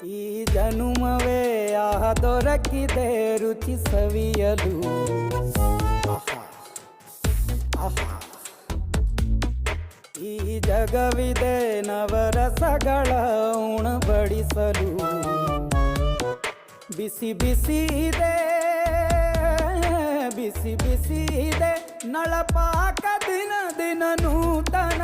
ಈ ಜನುಮವೇ ದೊರಕಿದೆ ರುಚಿ ಸವಿಯಲು. ಆಹಾ, ಆಹಾ. ಈ ಜಗವಿದೆ ನವರಸಗಳ ಉಣಬಡಿಸಲು. ಬಿಸಿ ಬಿಸಿ ಇದೆ, ಬಿಸಿ ಬಿಸಿ ಇದೆ ನಳಪಾಕ ದಿನ ದಿನ ನೂತನ.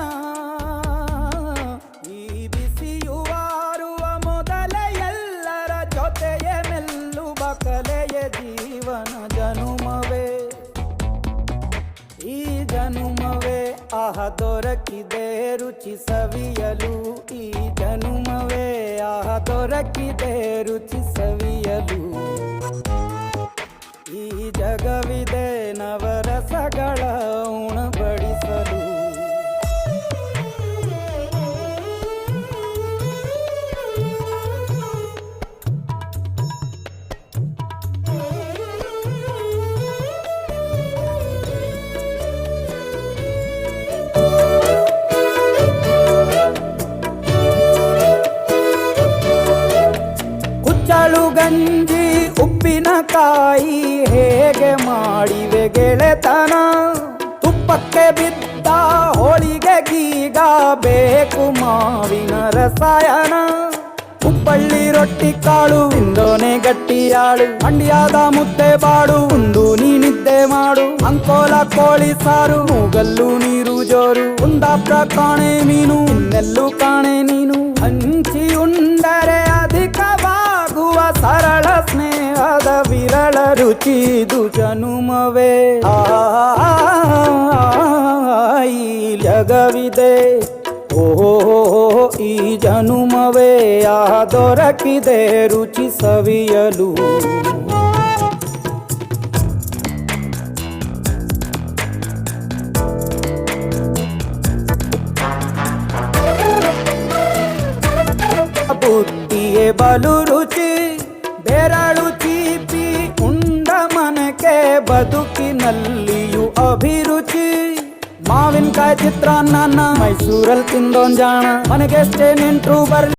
ಈ ಬಿಸಿಯುವಾರುವ ಮೊದಲೇ ಎಲ್ಲರ ಜೊತೆಯೇ ಮೆಲ್ಲುವ ಕಲೆಯ ಜೀವನ ಜನುಮವೇ. ಈ ಜನುಮವೇ ದೊರಕಿದೆ ರುಚಿ ಸವಿಯಲು. ಈ ಜನುಮವೇ ದೊರಕಿದೆ ರುಚಿ ಸವಿಯಲು. ಈ ಜಗವಿದೆ ನವರಸಗಳ ಉಣಬಡಿಸಲು. ಕುಚ್ಚಳು ಗಂಜಿ ಉಪ್ಪಿನಕಾಯಿ ಹೇಗೆ ಮಾಡಿವೆ ಗೆಳೆತನ. ತುಪ್ಪಕ್ಕೆ ಬಿದ್ದ ಹೋಳಿಗೆ ಗೀಗ ಬೇಕು ಮಾವಿನ ರಸಾಯನ. ಹುಬ್ಬಳ್ಳಿ ರೊಟ್ಟಿ ಕಾಳು ತಿಂದೋನೆ ಗಟ್ಟಿಯಾಳು. ಮಂಡ್ಯದ ಮುದ್ದೆ ಬಾಡು ಉಂಡು ನೀನಿದ್ದೆ ಮಾಡು. ಅಂಕೋಲ ಕೋಳಿ ಸಾರು ಮೂಗಲ್ಲು ನೀರು ಜೋರು. ಕುಂದಾಪುರ ಕಾಣೆ ಮೀನು ಇನ್ನೆಲ್ಲೂ ಕಾಣೆ ನೀನು. ಹಂಚಿ ಉಂಡರೆ ಅಧಿಕವಾಗುವ ಸರಳ ಸ್ನೇಹದ ವಿರಳ ರುಚಿದು ಜನುಮವೇ. ಈ ಜಗವಿದೆ ಓಹೋ ಈ ಜನುಮವೇ ದೊರಕಿದೆ ರುಚಿ ಸವಿಯಲು. ಬುತ್ತಿಯೇ ಬಲು ರುಚಿ ಬೆರಳು ಚೀಪಿ ಉಂಡ ಮನಕ್ಕೆ ಬದುಕಿನಲ್ಲಿಯೂ ಅಭಿರುಚಿ. ಮಾವಿನಕಾಯಿ ಚಿತ್ರಾನ್ನ ಮೈಸೂರಲ್ಲಿ ತಿಂದೋನ್ ಜಾಣ. ಮನೆಗೆಷ್ಟೇ ನೆಂಟ್ರು ಬರ್ಲಿ